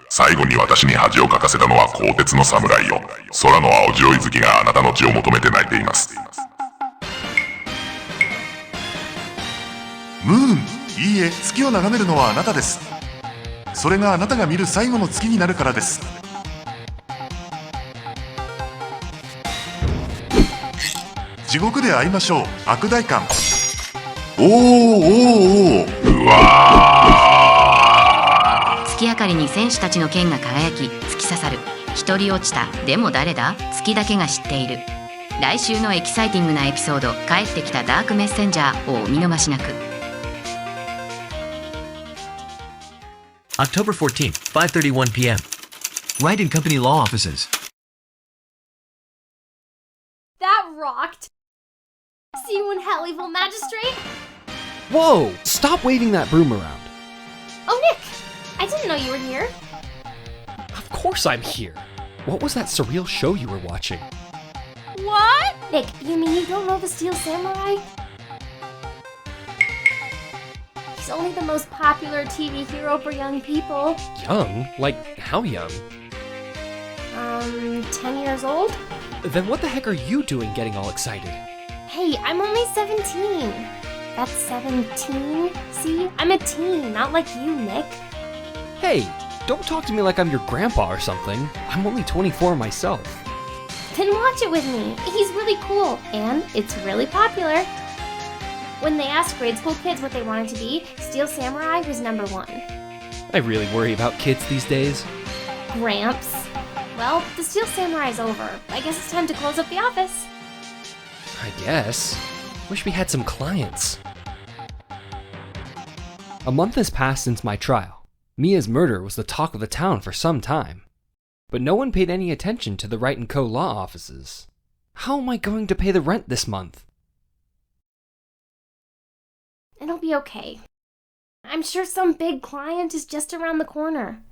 最後に私に恥をかかせたのは鋼鉄の侍よ。空の青白い月があなたの血を求めて泣いています。ムーン、いいえ、月を眺めるのはあなたです。それがあなたが見る最後の月になるからです。地獄で会いましょう、悪代官。おーおーおー、うわ月明かりに戦士たちの剣が輝き突き刺さる。一人落ちた。でも誰だ？月だけが知っている。来週のエキサイティングなエピソード、帰ってきたダークメッセンジャーをお見逃しなく。October 14th, 5:31 p.m. Wright and Company Law Offices. That rocked! See you in hell, evil magistrate! Whoa! Stop waving that broom around. Oh, Nick! I didn't know you were here. Of course I'm here. What was that surreal show you were watching? What? Nick, you mean you don't know the Steel Samurai? He's only the most popular TV hero for young people. Young? Like, how young? 10 years old? Then what the heck are you doing getting all excited? Hey, I'm only 17. That's 17? See? I'm a teen, not like you, Nick. Hey, don't talk to me like I'm your grandpa or something. I'm only 24 myself. Then watch it with me. He's really cool, and it's really popular. When they asked grade school kids what they wanted to be, Steel Samurai was number 1. I really worry about kids these days. Gramps. Well, the Steel Samurai's over. I guess it's time to close up the office. I guess. Wish we had some clients. A month has passed since my trial. Mia's murder was the talk of the town for some time. But no one paid any attention to the Wright & Co. law offices. How am I going to pay the rent this month? It'll be okay. I'm sure some big client is just around the corner.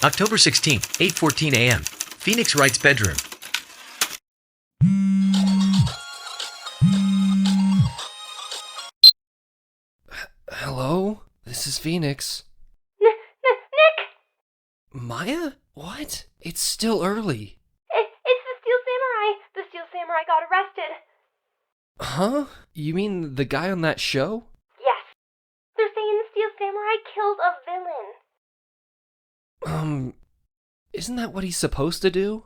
October 16th, 8:14 a.m. Phoenix Wright's bedroom. Hello? This is Phoenix. Nick! Maya? What? It's still early. It's the Steel Samurai! The Steel Samurai got arrested. Huh? You mean the guy on that show? Yes. They're saying the Steel Samurai killed a villain. Isn't that what he's supposed to do?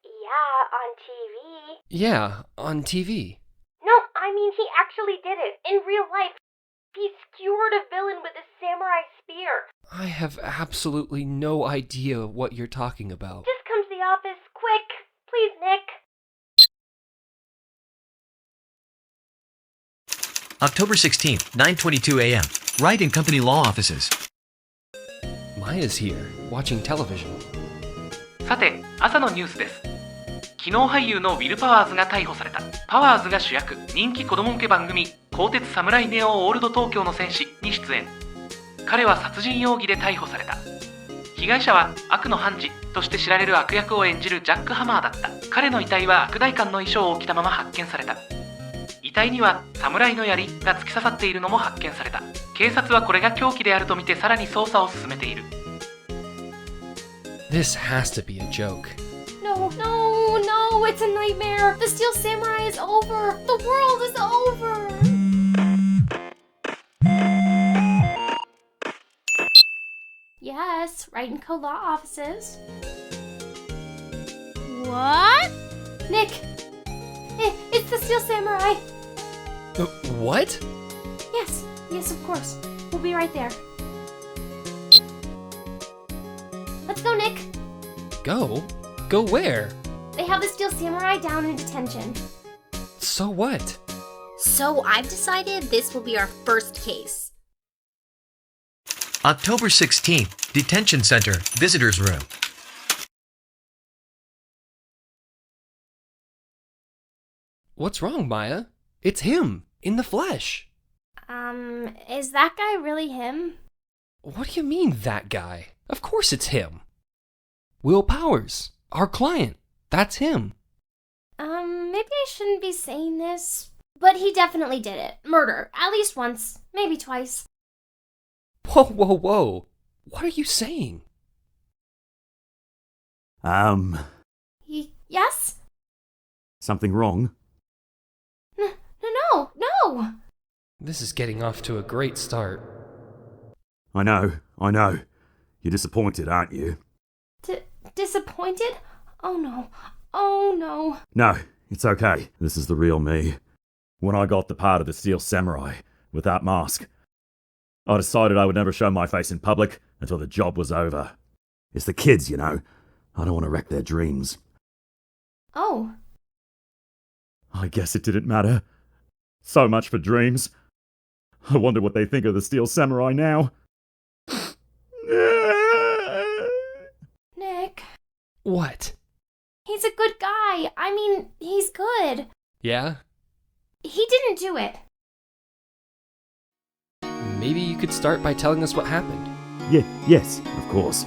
Yeah, on TV. Yeah, on TV. No, I mean he actually did it. In real life. He skewered a villain with a samurai spear. I have absolutely no idea what you're talking about. Just come to the office, quick. Please, Nick. October 16th, 9:22 a.m. Wright and Company Law Offices. Maya's here, watching television. さて、朝のニュースです。機能俳優のウィル・パワーズが逮捕された。パワーズが主役、人気子供向け番組「鋼鉄サムライネオオールド東京の戦士」に出演。彼は殺人容疑で逮捕された。被害者は悪の判事として知られる悪役を演じるジャック・ハマーだった。彼の遺体は悪代官の衣装を着たまま発見された。遺体には侍の槍が突き刺さっているのも発見された。警察はこれが凶器であるとみてさらに捜査を進めている。This has to be a joke. No, no, no, it's a nightmare. The Steel Samurai is over. The world is over. Yes, Wright and Co. Law Offices. What? Nick, it's the Steel Samurai. What? Yes, yes, of course. We'll be right there. Let's go, Nick. Go? Go where? They have the Steel Samurai down in detention. So what? So I've decided this will be our first case. October 16th, Detention Center, Visitors Room. What's wrong, Maya? It's him, in the flesh. Is that guy really him? What do you mean, that guy? Of course it's him. Will Powers, our client. That's him. Maybe I shouldn't be saying this, but he definitely did it. Murder. At least once. Maybe twice. Whoa, whoa, whoa. What are you saying? Yes? Something wrong? No. This is getting off to a great start. I know. You're disappointed, aren't you? Disappointed? Oh no. No, it's okay. This is the real me. When I got the part of the Steel Samurai, with that mask, I decided I would never show my face in public until the job was over. It's the kids, you know. I don't want to wreck their dreams. Oh. I guess it didn't matter. So much for dreams. I wonder what they think of the Steel Samurai now. Nick. What? He's a good guy. I mean, he's good. Yeah? He didn't do it. Maybe you could start by telling us what happened. Yes, of course.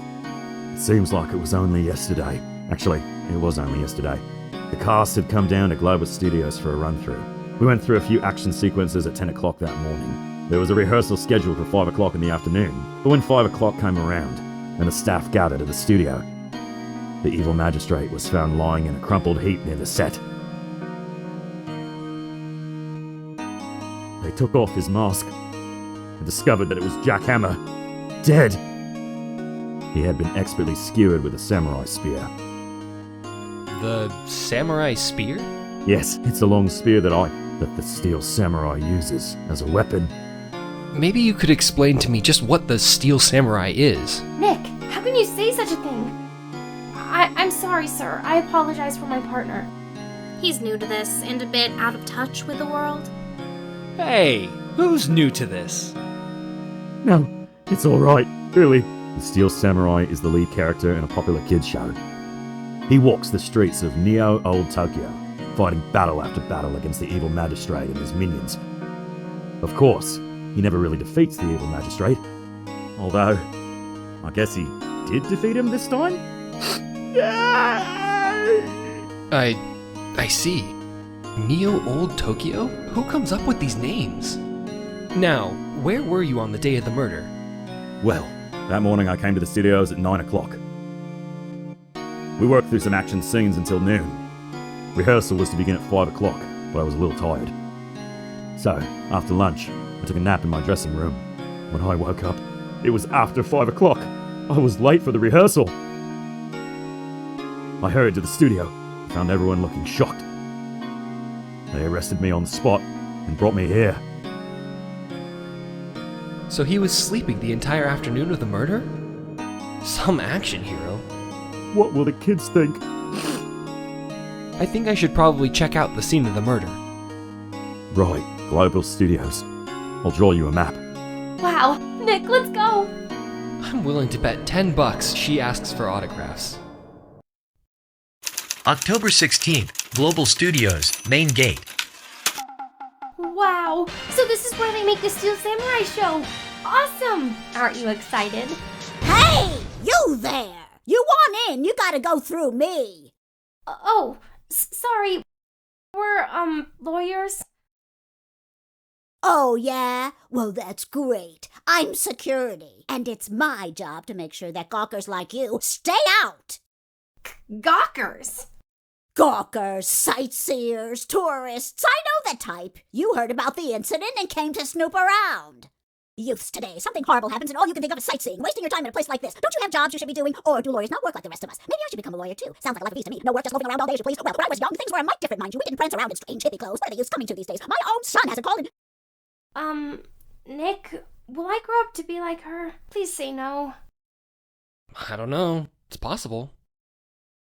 It seems like it was only yesterday. Actually, it was only yesterday. The cast had come down to Global Studios for a run-through. We went through a few action sequences at 10 o'clock that morning. There was a rehearsal scheduled for 5 o'clock in the afternoon, but when 5 o'clock came around, and the staff gathered at the studio, the evil magistrate was found lying in a crumpled heap near the set. They took off his mask and discovered that it was Jack Hammer, dead. He had been expertly skewered with a samurai spear. The samurai spear? Yes, it's a long spear that the Steel Samurai uses as a weapon. Maybe you could explain to me just what the Steel Samurai is. Nick, how can you say such a thing? I'm sorry, sir. I apologize for my partner. He's new to this and a bit out of touch with the world. Hey, who's new to this? No, it's alright, really. The Steel Samurai is the lead character in a popular kids show. He walks the streets of Neo Old Tokyo, fighting battle after battle against the evil magistrate and his minions. Of course, he never really defeats the evil magistrate. Although, I guess he did defeat him this time? I see. Neo Old Tokyo? Who comes up with these names? Now, where were you on the day of the murder? Well, that morning I came to the studios at 9 o'clock. We worked through some action scenes until noon. Rehearsal was to begin at 5 o'clock, but I was a little tired. So, after lunch, I took a nap in my dressing room. When I woke up, it was after 5 o'clock. I was late for the rehearsal. I hurried to the studio, found everyone looking shocked. They arrested me on the spot and brought me here. So he was sleeping the entire afternoon of the murder? Some action hero. What will the kids think? I think I should probably check out the scene of the murder. Right, Global Studios. I'll draw you a map. Wow, Nick, let's go! I'm willing to bet $10 she asks for autographs. October 16th, Global Studios, Main Gate. Wow, so this is where they make the Steel Samurai show! Awesome! Aren't you excited? Hey, you there! You want in, you gotta go through me. Oh, sorry. We're, lawyers. Oh, yeah? Well, that's great. I'm security, and it's my job to make sure that gawkers like you stay out. Gawkers? Gawkers, sightseers, tourists, I know the type. You heard about the incident and came to snoop around. Youths today, something horrible happens and all you can think of is sightseeing, wasting your time in a place like this. Don't you have jobs you should be doing? Or do lawyers not work like the rest of us? Maybe I should become a lawyer too. Sounds like a life of ease to me. No work, just loafing around all day as you please. Well, when I was young, things were a mite different, mind you. We didn't prance around in strange hippie clothes. What are the youths coming to these days? My own son has a calling. Nick, will I grow up to be like her? Please say no. I don't know. It's possible.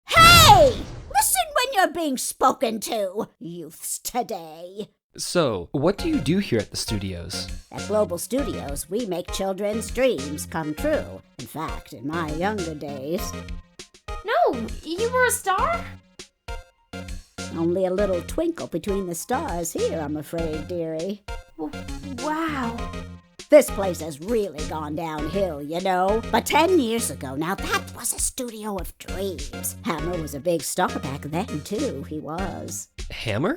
Hey! Listen when you're being spoken to, youths today. So, what do you do here at the studios? At Global Studios, we make children's dreams come true. In fact, in my younger days... No, you were a star? Only a little twinkle between the stars here, I'm afraid, dearie. Wow. This place has really gone downhill, you know. But 10 years ago, now that was a studio of dreams. Hammer was a big star back then, too. He was. Hammer?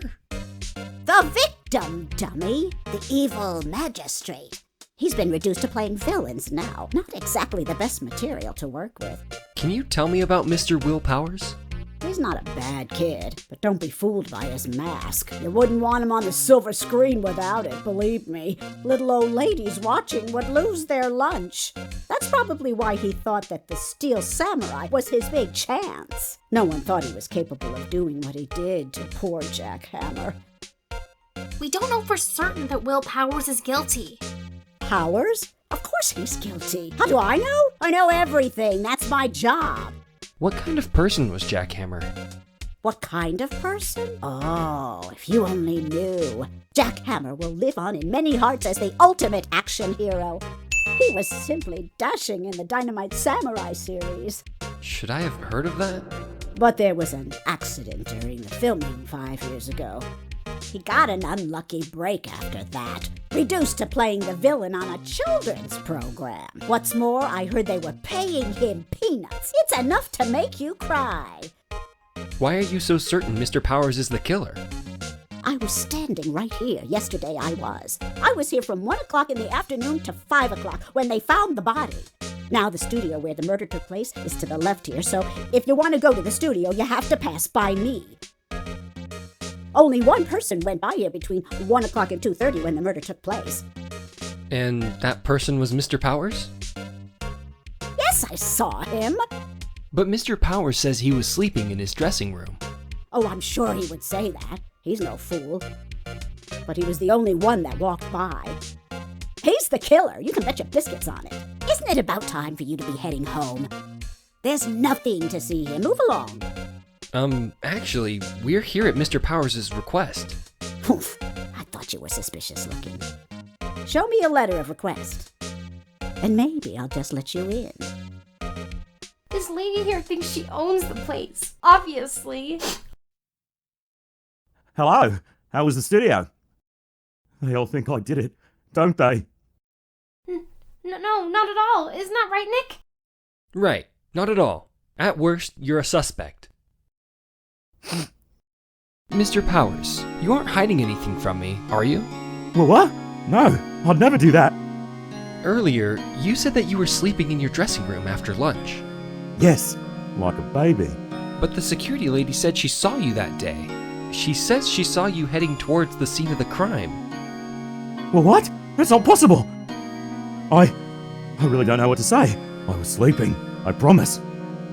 The victim, dummy. The evil magistrate. He's been reduced to playing villains now. Not exactly the best material to work with. Can you tell me about Mr. Will Powers? He's not a bad kid, but don't be fooled by his mask. You wouldn't want him on the silver screen without it, believe me. Little old ladies watching would lose their lunch. That's probably why he thought that the Steel Samurai was his big chance. No one thought he was capable of doing what he did to poor Jack Hammer. We don't know for certain that Will Powers is guilty. Powers? Of course he's guilty. How do I know? I know everything. That's my job. What kind of person was Jack Hammer? What kind of person? Oh, if you only knew. Jack Hammer will live on in many hearts as the ultimate action hero. He was simply dashing in the Dynamite Samurai series. Should I have heard of that? But there was an accident during the filming 5 years ago. He got an unlucky break after that, reduced to playing the villain on a children's program. What's more, I heard they were paying him peanuts. It's enough to make you cry. Why are you so certain Mr. Powers is the killer? I was standing right here. Yesterday I was. I was here from 1 o'clock in the afternoon to 5 o'clock when they found the body. Now the studio where the murder took place is to the left here, so if you want to go to the studio, you have to pass by me. Only one person went by here between 1 o'clock and 2:30 when the murder took place. And that person was Mr. Powers? Yes, I saw him. But Mr. Powers says he was sleeping in his dressing room. Oh, I'm sure he would say that. He's no fool. But he was the only one that walked by. He's the killer. You can bet your biscuits on it. Isn't it about time for you to be heading home? There's nothing to see here. Move along. Actually, we're here at Mr. Powers' request. Oof, I thought you were suspicious looking. Show me a letter of request, and maybe I'll just let you in. This lady here thinks she owns the place, obviously. Hello, how was the studio? They all think I did it, don't they? No, not at all. Isn't that right, Nick? Right, not at all. At worst, you're a suspect. Mr. Powers, you aren't hiding anything from me, are you? Well, what? No, I'd never do that. Earlier, you said that you were sleeping in your dressing room after lunch. Yes, like a baby. But the security lady said she saw you that day. She says she saw you heading towards the scene of the crime. Well, what? That's not possible. I really don't know what to say. I was sleeping, I promise.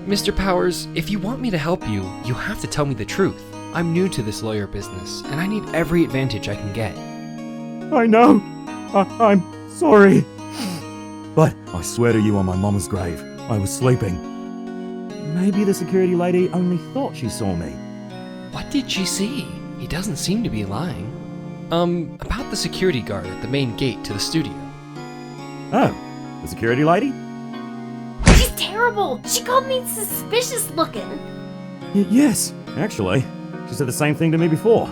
Mr. Powers, if you want me to help you, you have to tell me the truth. I'm new to this lawyer business, and I need every advantage I can get. I know. I'm sorry. But I swear to you on my mama's grave, I was sleeping. Maybe the security lady only thought she saw me. What did she see? He doesn't seem to be lying. About the security guard at the main gate to the studio. Oh, the security lady? She's terrible. She called me suspicious looking. Yes, actually. She said the same thing to me before.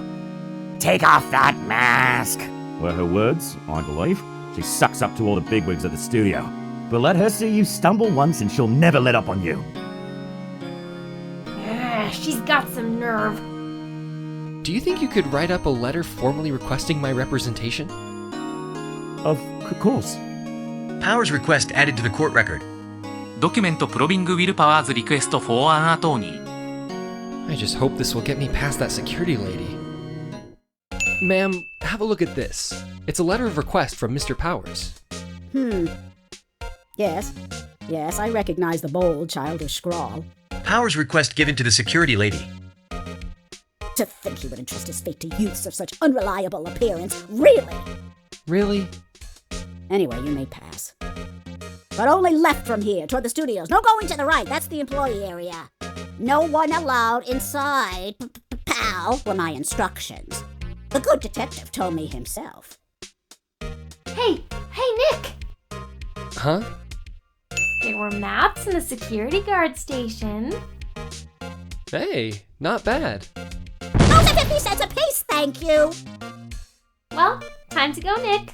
Take off that mask, were her words, I believe. She sucks up to all the bigwigs at the studio. But let her see you stumble once and she'll never let up on you. She's got some nerve. Do you think you could write up a letter formally requesting my representation? Of course. Powers request added to the court record. Document proving Will Powers' request for an attorney. I just hope this will get me past that security lady. Ma'am, have a look at this. It's a letter of request from Mr. Powers. Yes, I recognize the bold, childish scrawl. Powers request given to the security lady. To think he would entrust his fate to youths of such unreliable appearance, really? Really? Anyway, you may pass. But only left from here, toward the studios. No going to the right, that's the employee area. No one allowed inside. Pal, were my instructions. The good detective told me himself. Hey, Nick! Huh? There were maps in the security guard station. Hey, not bad. Those are 50 cents apiece, thank you. Well, time to go, Nick.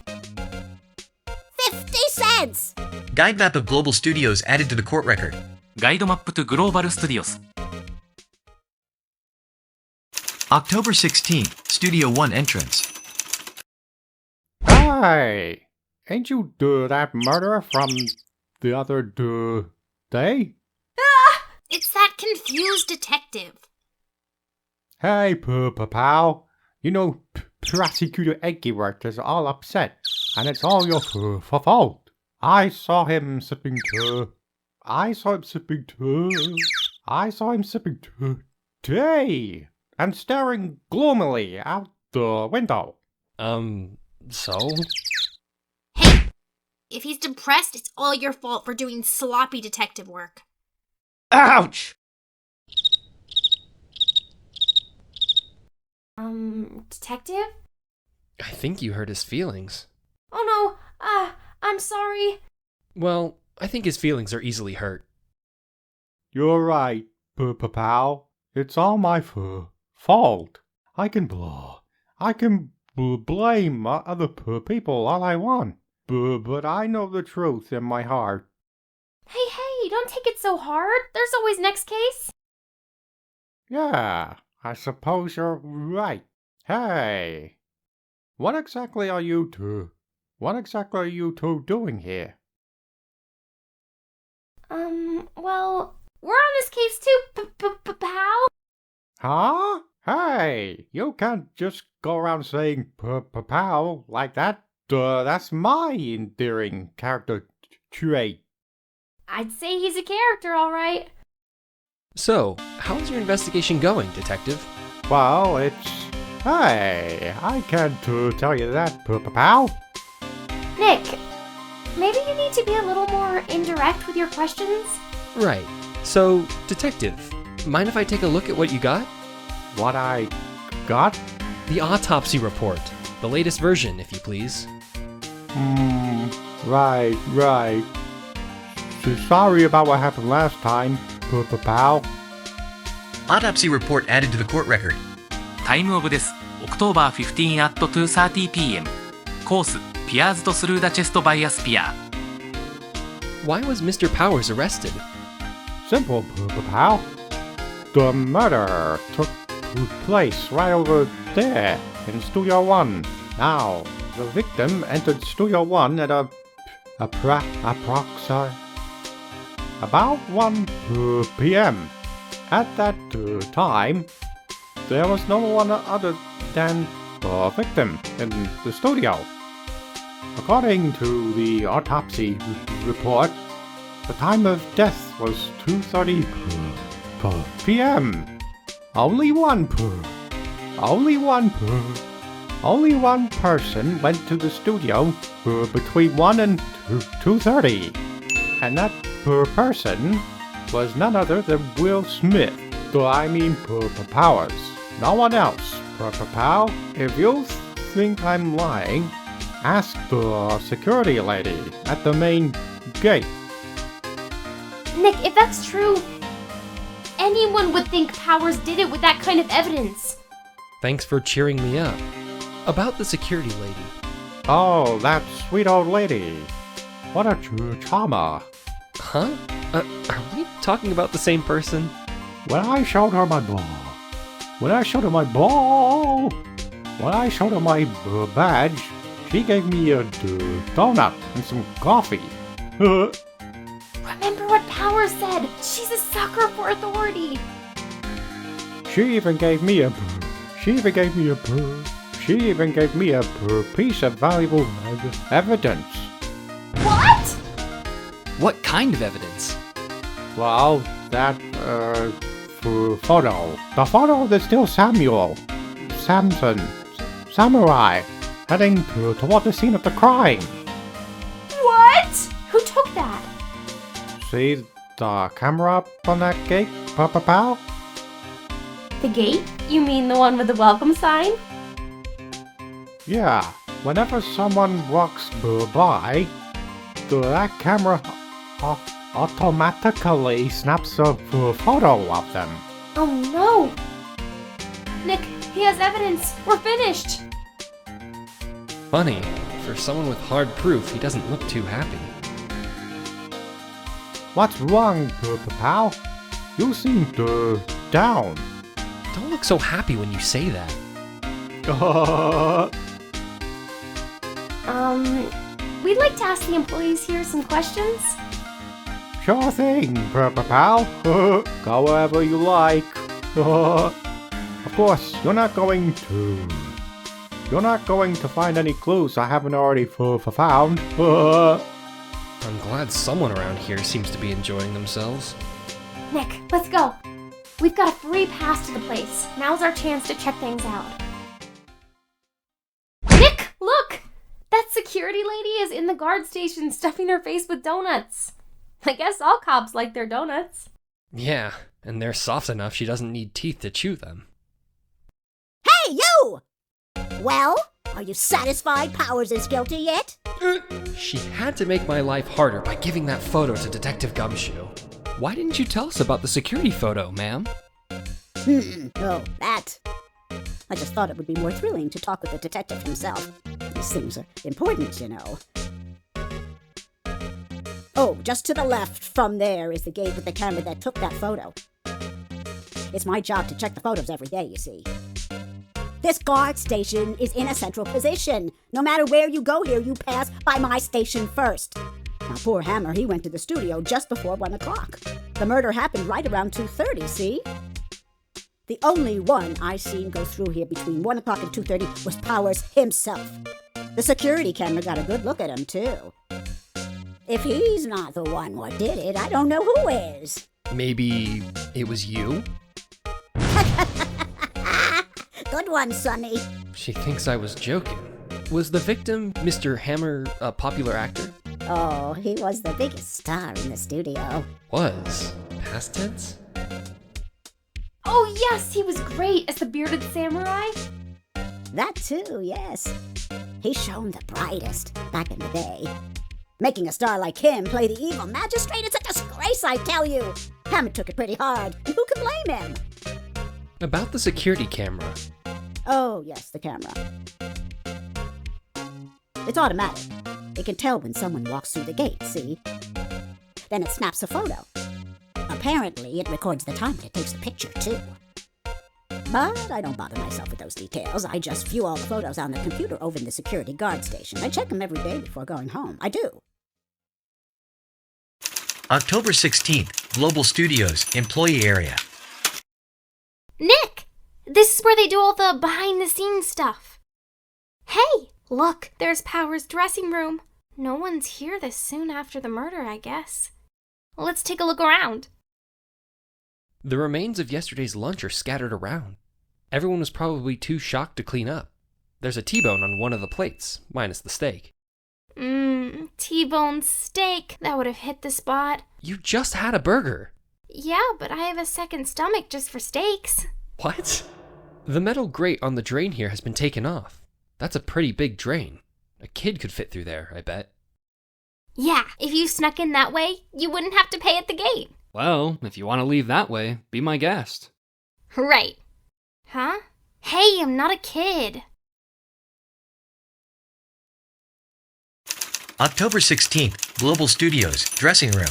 50 cents! Guide map of Global Studios added to the court record. Guide map to Global Studios. October 16th, Studio 1 entrance. Hey! Ain't you that murderer from the other day? It's that confused detective. Hey, pal. You know, Prosecutor Edgeworth is all upset, and it's all your fault. I saw him sipping tea, and staring gloomily out the window. So? Hey, if he's depressed, it's all your fault for doing sloppy detective work. Ouch! Detective? I think you hurt his feelings. Oh no, I'm sorry. Well, I think his feelings are easily hurt. You're right, pal. It's all my fault. I can blame other people all I want, but I know the truth in my heart. Hey, don't take it so hard. There's always next case. Yeah, I suppose you're right. Hey, what exactly are you two doing here? Well, we're on this case too, pal. Huh? Hey, you can't just go around saying pal like that. That's my endearing character trait. I'd say he's a character, all right. So, how's your investigation going, Detective? Well, Hey, I can't tell you that, pal. Nick, maybe you need to be a little more indirect with your questions. Right. So, Detective, mind if I take a look at what you got? What I got? The autopsy report. The latest version, if you please. Right. Sorry about what happened last time, pal. Autopsy report added to the court record. Time of this, October 15 at 2:30 p.m. Course, pierced through the chest by a spear. Why was Mr. Powers arrested? Simple, pal. The murder took place right over there in Studio 1. Now, the victim entered Studio 1 at about 1 p.m. At that time, there was no one other than the victim in the studio. According to the autopsy report, the time of death was 2:30 p.m. Only 1 only one person went to the studio between 1 and 2:30. And that person was none other than Will Smith. Powers. No one else. Pal, if you think I'm lying, ask the security lady at the main gate. Nick, if that's true, anyone would think Powers did it with that kind of evidence. Thanks for cheering me up. About the security lady. Oh, that sweet old lady. What a charmer. Huh? Are we talking about the same person? When I showed her my badge, she gave me a donut and some coffee. Remember what Powers said. She's a sucker for authority. She even gave me a piece of valuable evidence. What? What kind of evidence? Well, that photo. The photo of the still samurai, heading toward the scene of the crime. What? Who took that? See the camera up on that gate, Pal? The gate? You mean the one with the welcome sign? Yeah, whenever someone walks by, that camera automatically snaps a photo of them. Oh no! Nick, he has evidence. We're finished. Funny, for someone with hard proof, he doesn't look too happy. What's wrong, Pal? You seem down. Don't look so happy when you say that. We'd like to ask the employees here some questions. Sure thing, Pal. Go wherever you like. Of course, you're not going to find any clues I haven't already found. I'm glad someone around here seems to be enjoying themselves. Nick, let's go. We've got a free pass to the place. Now's our chance to check things out. Nick, look! That security lady is in the guard station stuffing her face with donuts. I guess all cops like their donuts. Yeah, and they're soft enough she doesn't need teeth to chew them. Hey, you! Well, are you satisfied Powers is guilty yet? She had to make my life harder by giving that photo to Detective Gumshoe. Why didn't you tell us about the security photo, ma'am? Oh, that. I just thought it would be more thrilling to talk with the detective himself. These things are important, you know. Oh, just to the left from there is the gate with the camera that took that photo. It's my job to check the photos every day, you see. This guard station is in a central position. No matter where you go here, you pass by my station first. Now, poor Hammer, he went to the studio just before 1 o'clock. The murder happened right around 2:30, see? The only one I seen go through here between 1 o'clock and 2:30 was Powers himself. The security camera got a good look at him, too. If he's not the one what did it, I don't know who is. Maybe it was you? Good one, Sonny. She thinks I was joking. Was the victim Mr. Hammer a popular actor? Oh, he was the biggest star in the studio. Was? Past tense? Oh yes, he was great as the bearded samurai. That too, yes. He shone the brightest back in the day. Making a star like him play the evil magistrate is a disgrace, I tell you. Hammer took it pretty hard, and who can blame him? About the security camera. Oh, yes, the camera. It's automatic. It can tell when someone walks through the gate, see? Then it snaps a photo. Apparently, it records the time that it takes the picture, too. But I don't bother myself with those details. I just view all the photos on the computer over in the security guard station. I check them every day before going home. I do. October 16th, Global Studios, Employee Area. Nick! This is where they do all the behind-the-scenes stuff. Hey! Look, there's Powers' dressing room. No one's here this soon after the murder, I guess. Let's take a look around. The remains of yesterday's lunch are scattered around. Everyone was probably too shocked to clean up. There's a T-bone on one of the plates, minus the steak. T-bone steak. That would have hit the spot. You just had a burger. Yeah, but I have a second stomach just for steaks. What? The metal grate on the drain here has been taken off. That's a pretty big drain. A kid could fit through there, I bet. Yeah, if you snuck in that way, you wouldn't have to pay at the gate. Well, if you want to leave that way, be my guest. Right. Huh? Hey, I'm not a kid. October 16th, Global Studios, dressing room.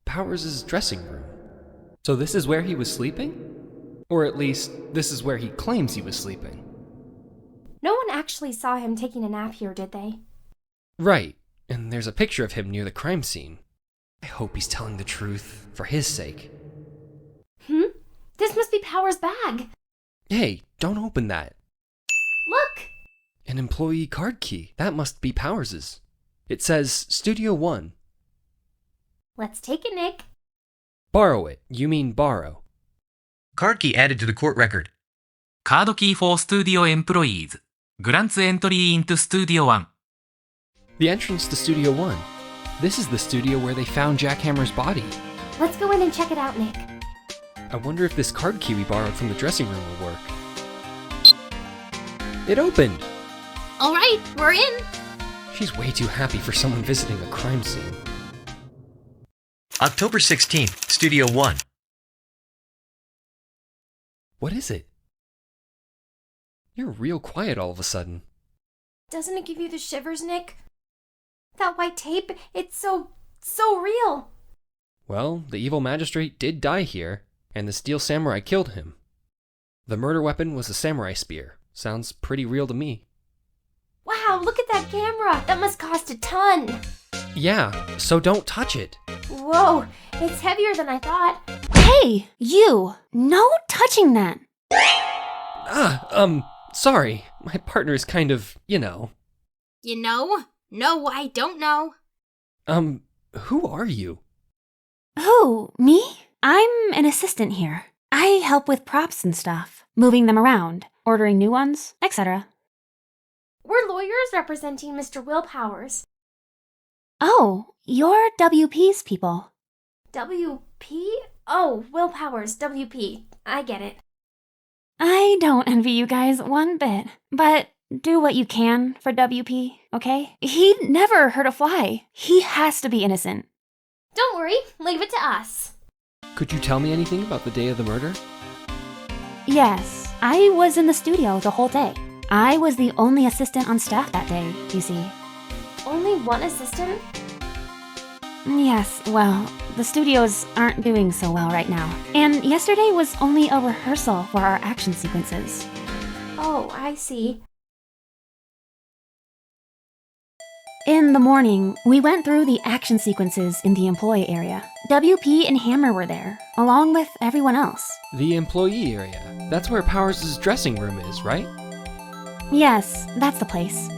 Powers' dressing room. So this is where he was sleeping? Or at least, this is where he claims he was sleeping. No one actually saw him taking a nap here, did they? Right, and there's a picture of him near the crime scene. I hope he's telling the truth, for his sake. This must be Power's bag. Hey, don't open that. Look! An employee card key. That must be Powers's. It says Studio 1. Let's take it, Nick. Borrow it. You mean borrow. Card key added to the court record. Card key for studio employees. Grants entry into Studio 1. The entrance to Studio 1. This is the studio where they found Jackhammer's body. Let's go in and check it out, Nick. I wonder if this card key we borrowed from the dressing room will work. It opened! All right, we're in. She's way too happy for someone visiting a crime scene. October 16th, Studio 1. What is it? You're real quiet all of a sudden. Doesn't it give you the shivers, Nick? That white tape, it's so real. Well, the evil magistrate did die here, and the steel samurai killed him. The murder weapon was a samurai spear. Sounds pretty real to me. Wow, look at that camera. That must cost a ton. Yeah, so don't touch it. Whoa, it's heavier than I thought. Hey, you! No touching that. Sorry. My partner is kind of, You know? No, I don't know. Who are you? Who? Me? I'm an assistant here. I help with props and stuff, moving them around, ordering new ones, etc. We're lawyers representing Mr. Will Powers. Oh, you're WP's people. WP? Oh, Will Powers, WP. I get it. I don't envy you guys one bit, but do what you can for WP, okay? He never hurt a fly. He has to be innocent. Don't worry, leave it to us. Could you tell me anything about the day of the murder? Yes, I was in the studio the whole day. I was the only assistant on staff that day, you see. Only one assistant? Yes, well, the studios aren't doing so well right now. And yesterday was only a rehearsal for our action sequences. Oh, I see. In the morning, we went through the action sequences in the employee area. WP and Hammer were there, along with everyone else. The employee area. That's where Powers' dressing room is, right? Yes, that's the place.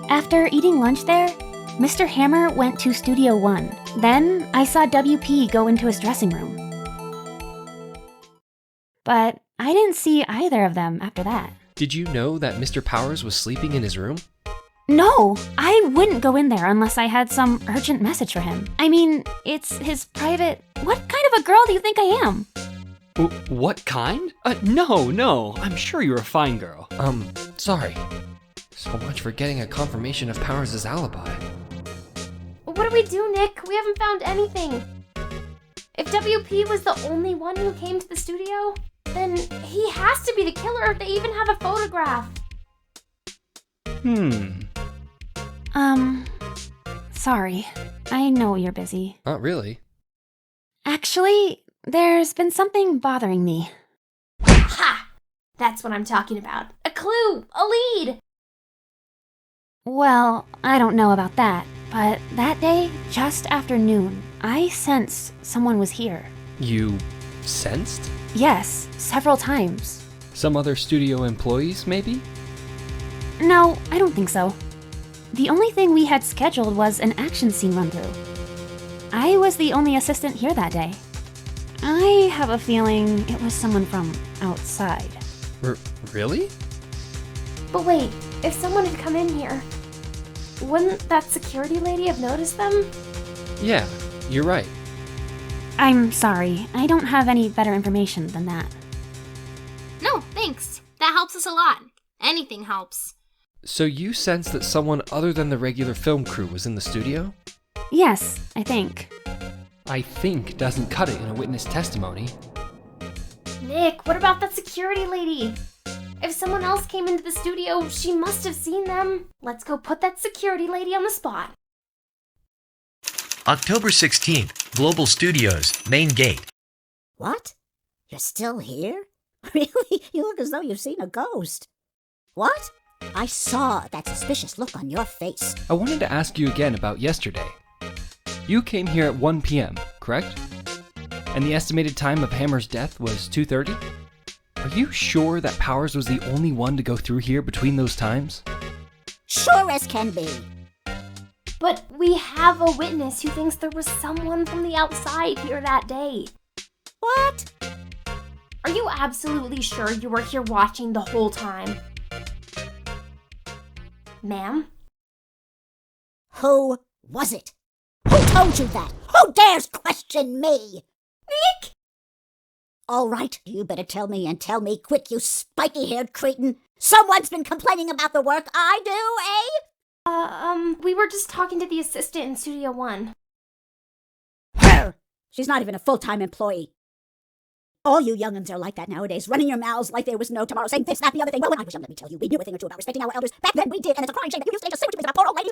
After eating lunch there, Mr. Hammer went to Studio 1. Then I saw WP go into his dressing room. But I didn't see either of them after that. Did you know that Mr. Powers was sleeping in his room? No, I wouldn't go in there unless I had some urgent message for him. I mean, it's his private... What kind of a girl do you think I am? What kind? No, I'm sure you're a fine girl. Sorry. So much for getting a confirmation of Powers' alibi. What do we do, Nick? We haven't found anything. If WP was the only one who came to the studio, then he has to be the killer if they even have a photograph. Sorry. I know you're busy. Not really. Actually, there's been something bothering me. Ha! That's what I'm talking about. A clue! A lead! Well, I don't know about that, but that day, just after noon, I sensed someone was here. You sensed? Yes, several times. Some other studio employees, maybe? No, I don't think so. The only thing we had scheduled was an action scene run-through. I was the only assistant here that day. I have a feeling it was someone from outside. Really? But wait, if someone had come in here, wouldn't that security lady have noticed them? Yeah, you're right. I'm sorry, I don't have any better information than that. No, thanks. That helps us a lot. Anything helps. So you sense that someone other than the regular film crew was in the studio? Yes, I think. I think doesn't cut it in a witness testimony. Nick, what about that security lady? If someone else came into the studio, she must have seen them. Let's go put that security lady on the spot. October 16th, Global Studios, main gate. What? You're still here? Really? You look as though you've seen a ghost. What? I saw that suspicious look on your face. I wanted to ask you again about yesterday. You came here at 1 p.m., correct? And the estimated time of Hammer's death was 2:30? Are you sure that Powers was the only one to go through here between those times? Sure as can be. But we have a witness who thinks there was someone from the outside here that day. What? Are you absolutely sure you were here watching the whole time? Ma'am? Who was it? Who told you that? Who dares question me? Nick! All right, you better tell me and tell me quick, you spiky-haired cretin. Someone's been complaining about the work I do, eh? We were just talking to the assistant in Studio 1. Her! She's not even a full-time employee. All you young'uns are like that nowadays, running your mouths like there was no tomorrow, saying this, that, the other thing. Well, when I was young, let me tell you, we knew a thing or two about respecting our elders. Back then we did, and it's a crying shame that you used to just say what you think about poor old lady.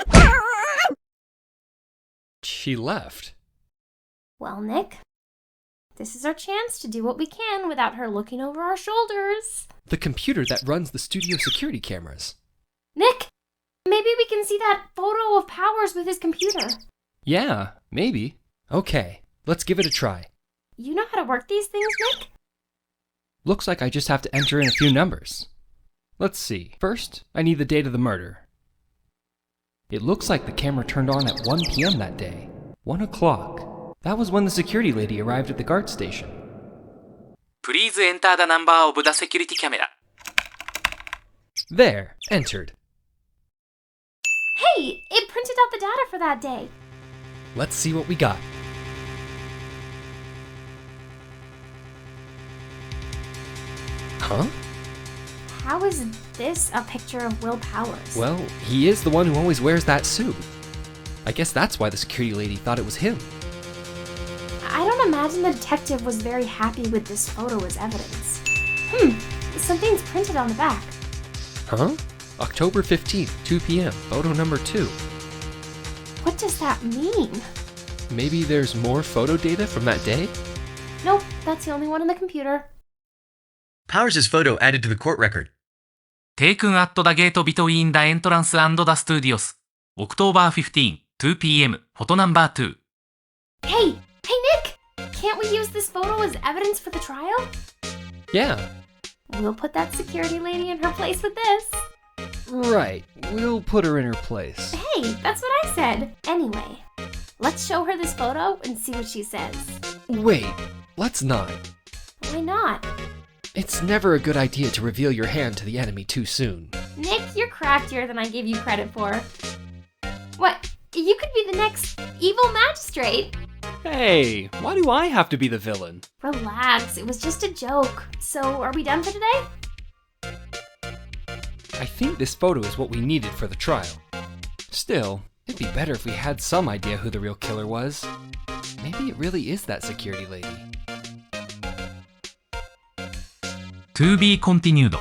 She left. Well, Nick, this is our chance to do what we can without her looking over our shoulders. The computer that runs the studio security cameras. Nick, maybe we can see that photo of Powers with his computer. Yeah, maybe. Okay, let's give it a try. You know how to work these things, Nick? Looks like I just have to enter in a few numbers. Let's see. First, I need the date of the murder. It looks like the camera turned on at 1 p.m. that day. 1 o'clock. That was when the security lady arrived at the guard station. Please enter the number of the security camera. There, entered. Hey, it printed out the data for that day. Let's see what we got. Huh? How is this a picture of Will Powers? Well, he is the one who always wears that suit. I guess that's why the security lady thought it was him. I don't imagine the detective was very happy with this photo as evidence. Something's printed on the back. Huh? October 15th, 2 p.m., photo number 2. What does that mean? Maybe there's more photo data from that day? Nope, that's the only one on the computer. Powers' photo added to the court record. Taken at the gate between the entrance and the studios. October 15, 2 p.m., photo number 2. Hey, Nick! Can't we use this photo as evidence for the trial? Yeah. We'll put that security lady in her place with this. Right, we'll put her in her place. Hey, that's what I said. Anyway, let's show her this photo and see what she says. Wait, let's not. Why not? It's never a good idea to reveal your hand to the enemy too soon. Nick, you're craftier than I give you credit for. What? You could be the next evil magistrate. Hey, why do I have to be the villain? Relax, it was just a joke. So, are we done for today? I think this photo is what we needed for the trial. Still, it'd be better if we had some idea who the real killer was. Maybe it really is that security lady. To be continued.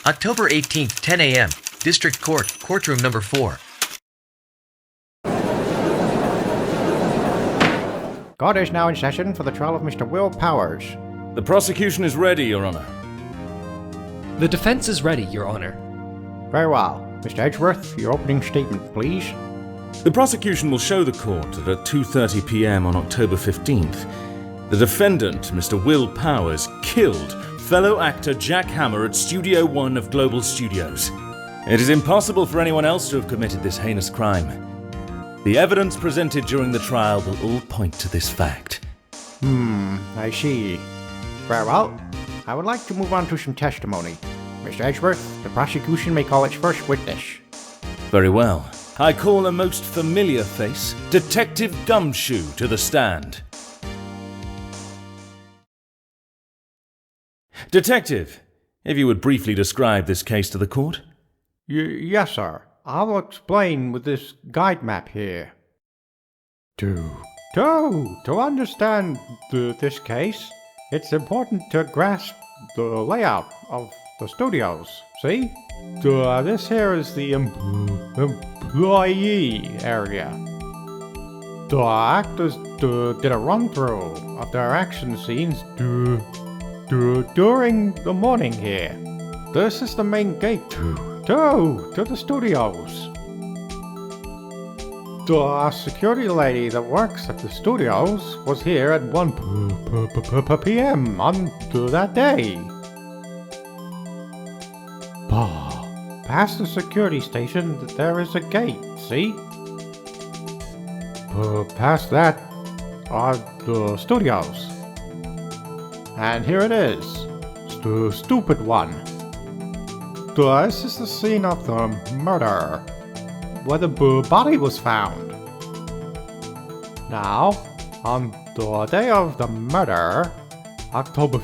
October 18th, 10 a.m., District Court, courtroom number 4. Court is now in session for the trial of Mr. Will Powers. The prosecution is ready, Your Honor. The defense is ready, Your Honor. Very well. Mr. Edgeworth, your opening statement, please. The prosecution will show the court that at 2:30 p.m. on October 15th, the defendant, Mr. Will Powers, killed fellow actor Jack Hammer at Studio 1 of Global Studios. It is impossible for anyone else to have committed this heinous crime. The evidence presented during the trial will all point to this fact. I see. Very well. I would like to move on to some testimony. Mr. Edgeworth, the prosecution may call its first witness. Very well. I call a most familiar face, Detective Gumshoe, to the stand. Detective, if you would briefly describe this case to the court. Yes, sir. I'll explain with this guide map here. To understand this case, it's important to grasp the layout of the studios. See? This here is the employee area. The actors did a run-through of their action scenes during the morning here. This is the main gate to the studios. The security lady that works at the studios was here at 1 p.m. on that day. Past the security station, there is a gate, see? Past that are the studios. And here it is, the stupid one. This is the scene of the murder, where the body was found. Now, on the day of the murder, October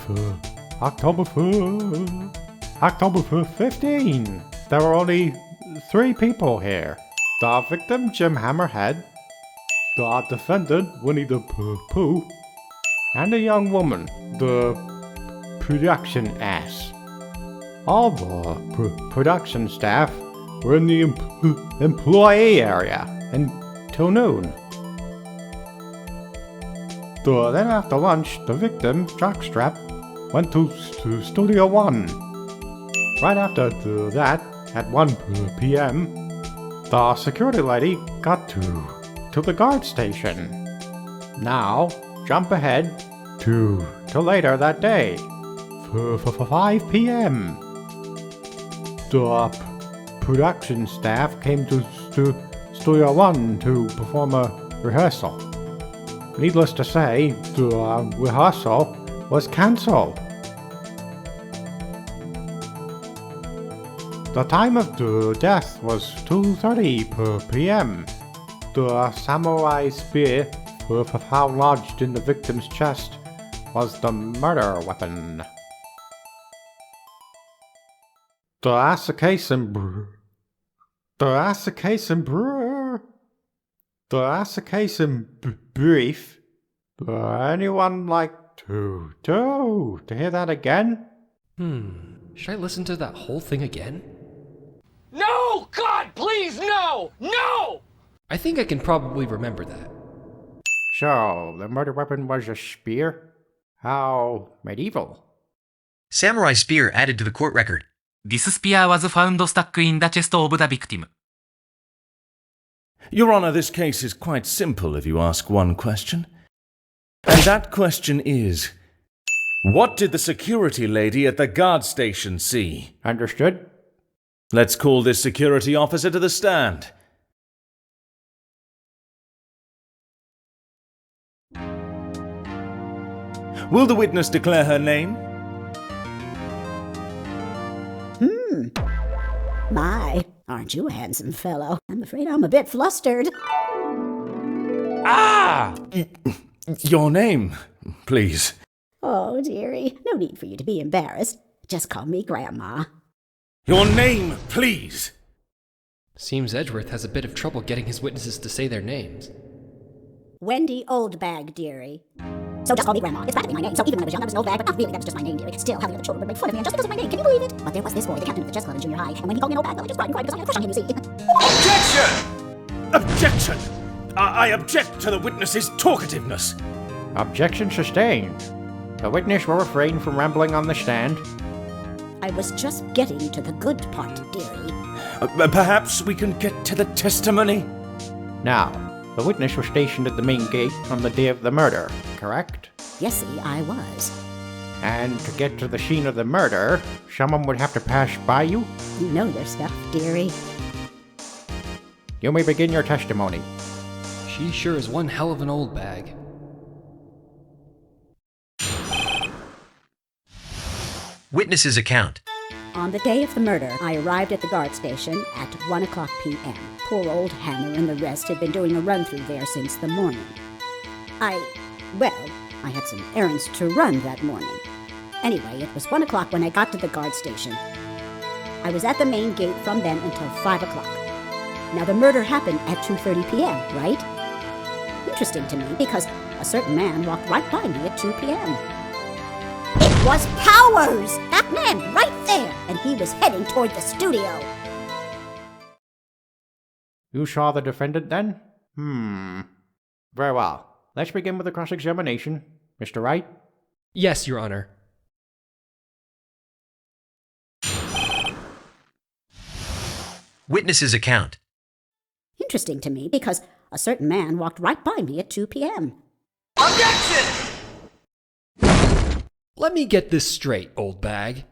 15, there were only 3 people here. The victim, Jim Hammerhead, the defendant, Winnie the Pooh, and a young woman, the production ass. All the production staff were in the employee area until noon. Then after lunch, the victim, Jockstrap, went to Studio 1. Right after that, at 1 p.m., the security lady got to the guard station. Now, jump ahead to later that day, 5 p.m. The production staff came to Studio 1 to perform a rehearsal. Needless to say, the rehearsal was cancelled. The time of the death was 2:30 p.m. The samurai spear found lodged in the victim's chest was the murder weapon. To ask the case in brief, anyone like to hear that again? Should I listen to that whole thing again? No! God, please, no! No! I think I can probably remember that. So, the murder weapon was a spear? How medieval. Samurai spear added to the court record. This spear was found stuck in the chest of the victim. Your Honor, this case is quite simple if you ask one question. And that question is, what did the security lady at the guard station see? Understood. Let's call this security officer to the stand. Will the witness declare her name? My, aren't you a handsome fellow? I'm afraid I'm a bit flustered. Your name, please. Oh, dearie, no need for you to be embarrassed. Just call me Grandma. Your name, please. Seems Edgeworth has a bit of trouble getting his witnesses to say their names. Wendy Oldbag, dearie. So just call me Grandma. It's practically my name. So even when I was young, I was an old bag, but not really, that was just my name, dearie. Still, how the other children would make fun of me and just because of my name. Can you believe it? But there was this boy, the captain of the chess club in junior high, and when he called me an old bag, well, I just cried and cried because I had a crush on him, you see. Objection! I object to the witness's talkativeness. Objection sustained. The witness will refrain from rambling on the stand. I was just getting to the good part, dearie. Perhaps we can get to the testimony? Now, the witness was stationed at the main gate on the day of the murder, correct? Yes, see, I was. And to get to the scene of the murder, someone would have to pass by you? You know your stuff, dearie. You may begin your testimony. She sure is one hell of an old bag. Witness's account. On the day of the murder, I arrived at the guard station at 1 o'clock p.m. Poor old Hammer and the rest had been doing a run-through there since the morning. I had some errands to run that morning. Anyway, it was 1 o'clock when I got to the guard station. I was at the main gate from then until 5 o'clock. Now, the murder happened at 2:30 p.m., right? Interesting to me because a certain man walked right by me at 2 p.m. It was Powers! That man right there! And he was heading toward the studio. You saw the defendant then? Very well. Let's begin with the cross-examination. Mr. Wright? Yes, Your Honor. Witness's account. Interesting to me because a certain man walked right by me at 2 p.m. Objection! Let me get this straight, old bag.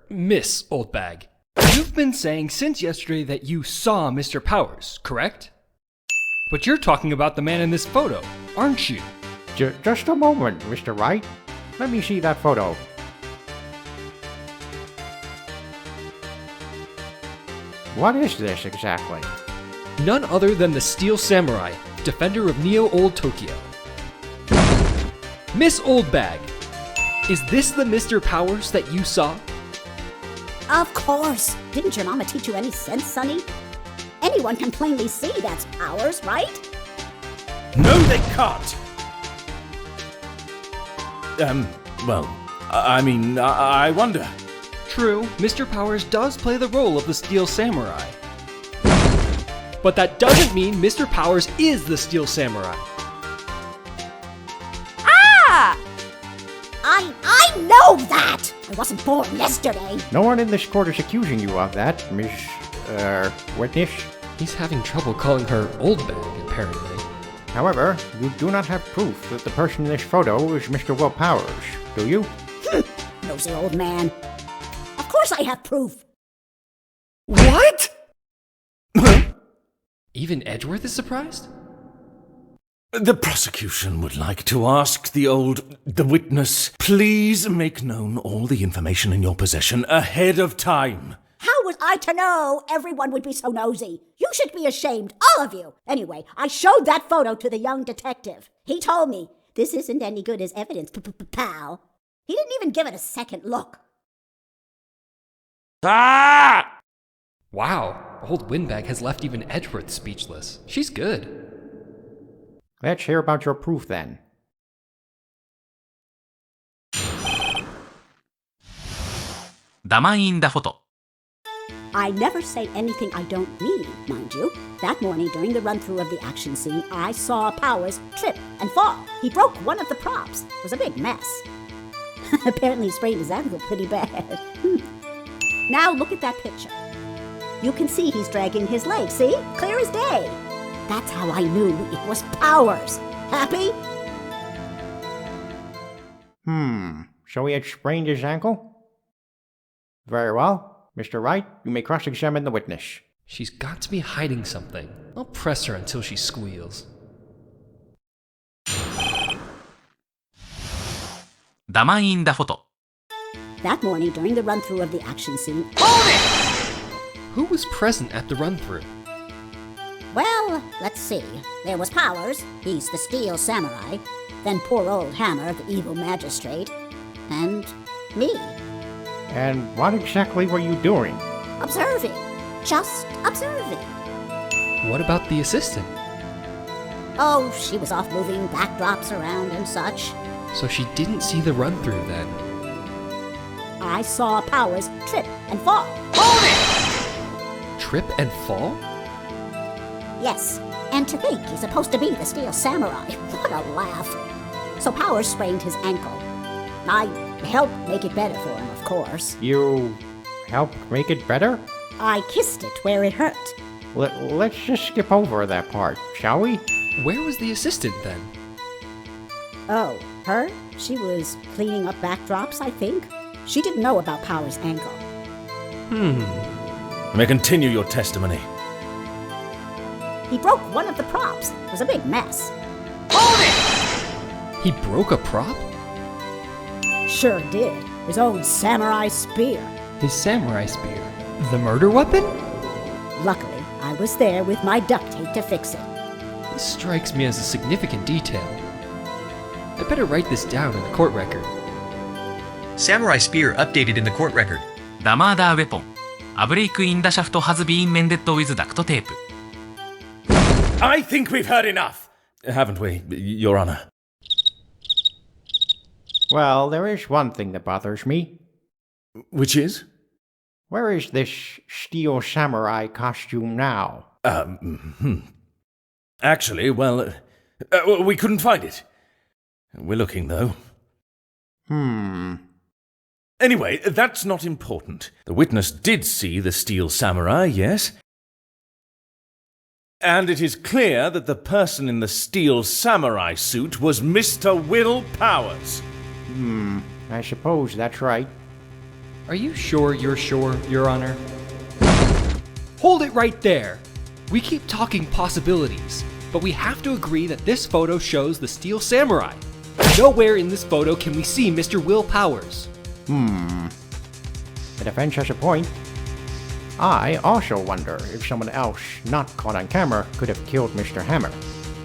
Miss Old Bag. You've been saying since yesterday that you saw Mr. Powers, correct? But you're talking about the man in this photo, aren't you? Just a moment, Mr. Wright. Let me see that photo. What is this exactly? None other than the Steel Samurai, defender of Neo-Old Tokyo. Miss Old Bag, is this the Mr. Powers that you saw? Of course! Didn't your mama teach you any sense, Sonny? Anyone can plainly see that's Powers, right? No, they can't! I wonder. True, Mr. Powers does play the role of the Steel Samurai. But that doesn't mean Mr. Powers is the Steel Samurai. Ah! I know that! I wasn't born yesterday. No one in this court is accusing you of that, Miss, witness. He's having trouble calling her Old Bag, apparently. However, you do not have proof that the person in this photo is Mr. Will Powers, do you? Nosy old man. Of course I have proof. What? Even Edgeworth is surprised? The prosecution would like to ask the witness, please make known all the information in your possession ahead of time. How was I to know everyone would be so nosy? You should be ashamed, all of you. Anyway, I showed that photo to the young detective. He told me, this isn't any good as evidence, pal. He didn't even give it a second look. Ah! Wow, old Windbag has left even Edgeworth speechless. She's good. Let's hear about your proof then. Dama in the photo. I never say anything I don't mean, mind you. That morning, during the run-through of the action scene, I saw Powers trip and fall. He broke one of the props. It was a big mess. Apparently he sprained his ankle pretty bad. Now look at that picture. You can see he's dragging his leg, see? Clear as day. That's how I knew it was Powers. Happy? So he had sprained his ankle? Very well. Mr. Wright, you may cross-examine the witness. She's got to be hiding something. I'll press her until she squeals. Dama in the photo. That morning, during the run-through of the action scene... Who was present at the run-through? Well, let's see. There was Powers, he's the Steel Samurai, then poor old Hammer, the evil magistrate, and me. And what exactly were you doing? Observing. Just observing. What about the assistant? Oh, she was off moving backdrops around and such. So she didn't see the run-through then? I saw Powers trip and fall. Trip and fall? Yes, and to think he's supposed to be the Steel Samurai. What a laugh. So Powers sprained his ankle. I helped make it better for him, of course. You helped make it better? I kissed it where it hurt. Let's just skip over that part, shall we? Where was the assistant then? Oh, her? She was cleaning up backdrops, I think. She didn't know about Power's ankle. You may continue your testimony. He broke one of the props. It was a big mess. Hold it! He broke a prop? Sure did. His own samurai spear. His samurai spear? The murder weapon? Luckily, I was there with my duct tape to fix it. This strikes me as a significant detail. I better write this down in the court record. Samurai spear updated in the court record. ダマーダーウェポン。A break in the shaft has been mended with duct tape. I think we've heard enough! Haven't we, Your Honor? Well, there is one thing that bothers me. Which is? Where is this steel samurai costume now? Actually, well, we couldn't find it. We're looking, though. Anyway, that's not important. The witness did see the steel samurai, yes? And it is clear that the person in the steel samurai suit was Mr. Will Powers. I suppose that's right. Are you sure you're sure, Your Honor? Hold it right there! We keep talking possibilities, but we have to agree that this photo shows the steel samurai. Nowhere in this photo can we see Mr. Will Powers. The defense has a point. I also wonder if someone else not caught on camera could have killed Mr. Hammer.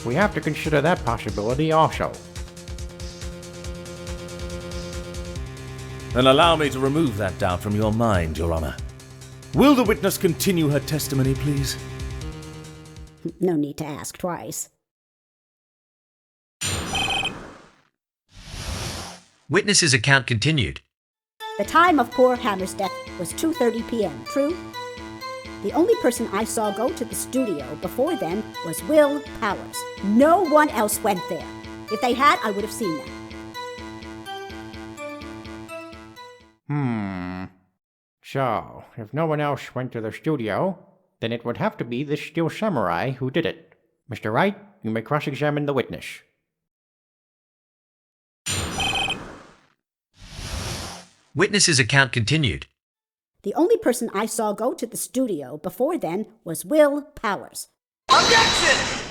We have to consider that possibility also. Then allow me to remove that doubt from your mind, Your Honor. Will the witness continue her testimony, please? No need to ask twice. Witness's account continued. The time of poor Hammer's death was 2:30 p.m., true? The only person I saw go to the studio before then was Will Powers. No one else went there. If they had, I would have seen them. So, if no one else went to the studio, then it would have to be this steel samurai who did it. Mr. Wright, you may cross-examine the witness. Witness's account continued. The only person I saw go to the studio before then was Will Powers. Objection!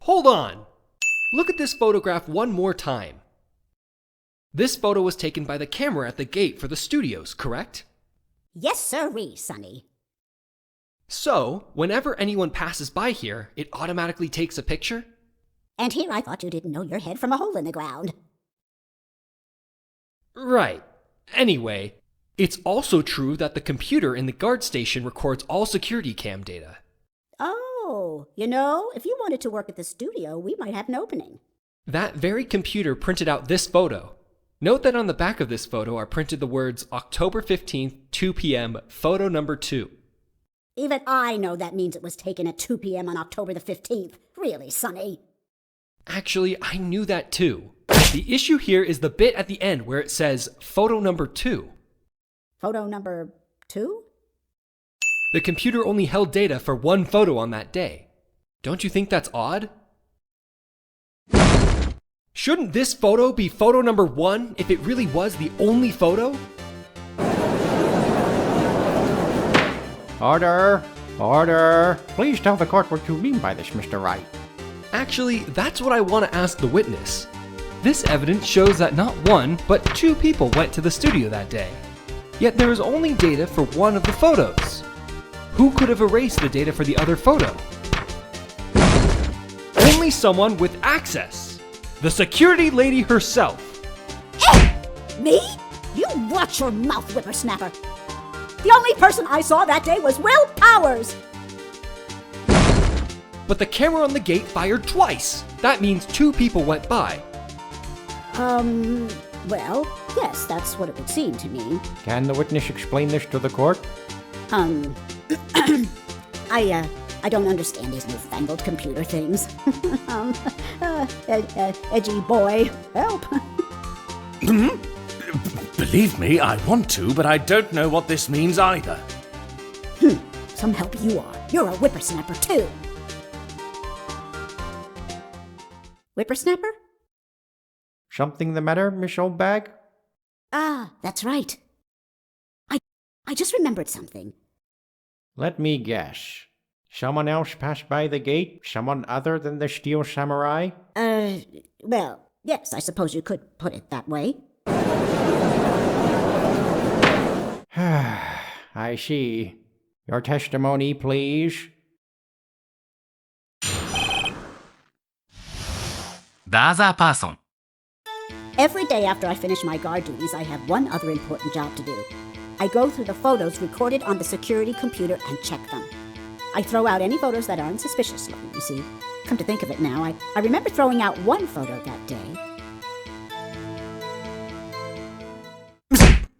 Hold on! Look at this photograph one more time. This photo was taken by the camera at the gate for the studios, correct? Yes, sirree, Sonny. So, whenever anyone passes by here, it automatically takes a picture? And here I thought you didn't know your head from a hole in the ground. Right. Anyway, it's also true that the computer in the guard station records all security cam data. Oh, you know, if you wanted to work at the studio, we might have an opening. That very computer printed out this photo. Note that on the back of this photo are printed the words October 15th, 2 p.m., photo number 2. Even I know that means it was taken at 2 p.m. on October the 15th. Really, Sonny? Actually, I knew that too. The issue here is the bit at the end where it says photo number 2. Photo number 2? The computer only held data for one photo on that day. Don't you think that's odd? Shouldn't this photo be photo number 1 if it really was the only photo? Order! Order! Please tell the court what you mean by this, Mr. Wright. Actually, that's what I want to ask the witness. This evidence shows that not one, but 2 people went to the studio that day. Yet there is only data for one of the photos. Who could have erased the data for the other photo? Only someone with access. The security lady herself. Me? You watch your mouth, whippersnapper. The only person I saw that day was Will Powers. But the camera on the gate fired twice. That means 2 people went by. Well, yes, that's what it would seem to me. Can the witness explain this to the court? I don't understand these newfangled computer things. Edgy boy, help. Believe me, I want to, but I don't know what this means either. Some help you are. You're a whippersnapper, too. Whippersnapper? Something the matter, Miss Oldbag? Ah, that's right. I just remembered something. Let me guess. Someone else passed by the gate? Someone other than the Steel Samurai? Well, yes, I suppose you could put it that way. I see. Your testimony, please. ダーザーパーソン Every day after I finish my guard duties, I have one other important job to do. I go through the photos recorded on the security computer and check them. I throw out any photos that aren't suspicious looking, you see. Come to think of it now, I remember throwing out one photo that day.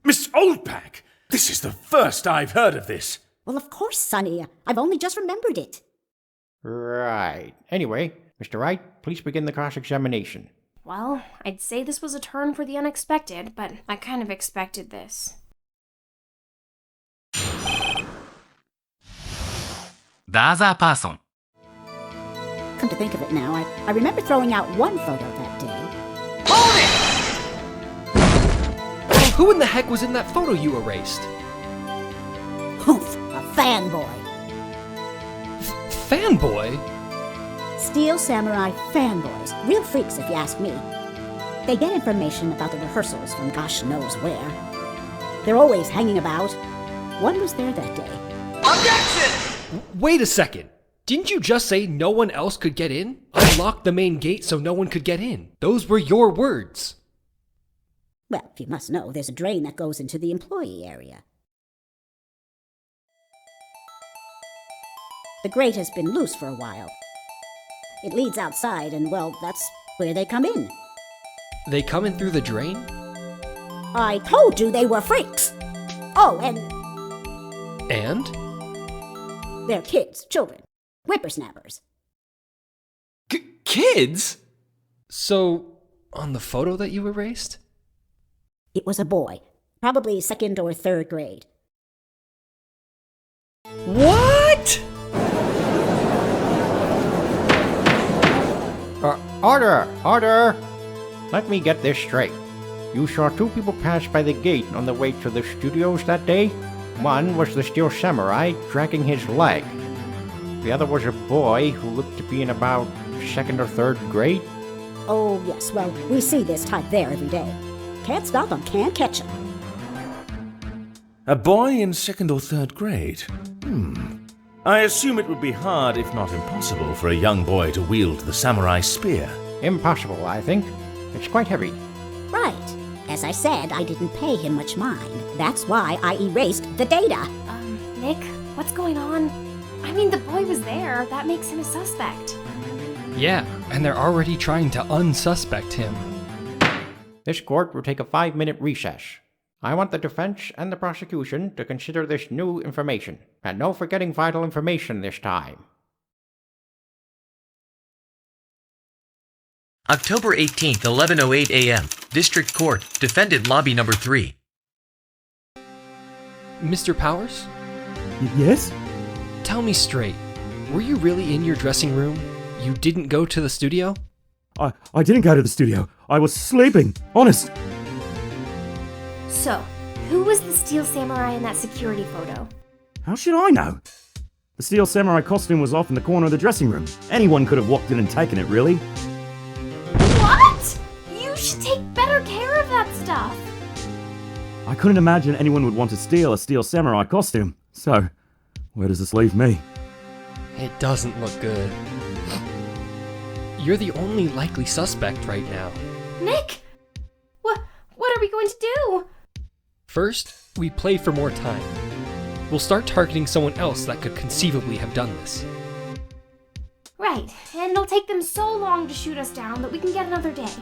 Miss Oldbag! This is the first I've heard of this. Well, of course, Sonny. I've only just remembered it. Right. Anyway, Mr. Wright, please begin the cross-examination. Well, I'd say this was a turn for the unexpected, but I kind of expected this. ダーザーパーソン Come to think of it now, I remember throwing out one photo that day. Who in the heck was in that photo you erased? Oof, a fanboy. Fanboy? Steel Samurai fanboys. Real freaks, if you ask me. They get information about the rehearsals from gosh knows where. They're always hanging about. One was there that day. Objection! Wait a second. Didn't you just say no one else could get in? I locked the main gate so no one could get in. Those were your words. Well, you must know, there's a drain that goes into the employee area. The grate has been loose for a while. It leads outside, and well, that's where they come in. They come in through the drain? I told you they were freaks! Oh, and And? they're kids, children, whippersnappers. Kids? So, on the photo that you erased? It was a boy, probably 2nd or 3rd grade. What? Order! Order! Let me get this straight. You saw two people pass by the gate on the way to the studios that day? One was the Steel Samurai dragging his leg. The other was a boy who looked to be in about 2nd or 3rd grade? Oh, yes, well, we see this type there every day. Can't stop 'em, can't catch 'em. A boy in 2nd or 3rd grade? I assume it would be hard, if not impossible, for a young boy to wield the samurai spear. Impossible, I think. It's quite heavy. Right. As I said, I didn't pay him much mind. That's why I erased the data. Nick, what's going on? I mean, the boy was there. That makes him a suspect. Yeah, and they're already trying to unsuspect him. This court will take a 5-minute recess. I want the defense and the prosecution to consider this new information, and no forgetting vital information this time. October 18th, 11:08 a.m. District Court, Defendant Lobby Number 3. Mr. Powers? Yes? Tell me straight. Were you really in your dressing room? You didn't go to the studio? I didn't go to the studio. I was sleeping. Honest. So, who was the Steel Samurai in that security photo? How should I know? The Steel Samurai costume was off in the corner of the dressing room. Anyone could have walked in and taken it, really. What? You should take better care of that stuff. I couldn't imagine anyone would want to steal a Steel Samurai costume. So, where does this leave me? It doesn't look good. You're the only likely suspect right now. Nick! What are we going to do? First, we play for more time. We'll start targeting someone else that could conceivably have done this. Right, and it'll take them so long to shoot us down that we can get another day.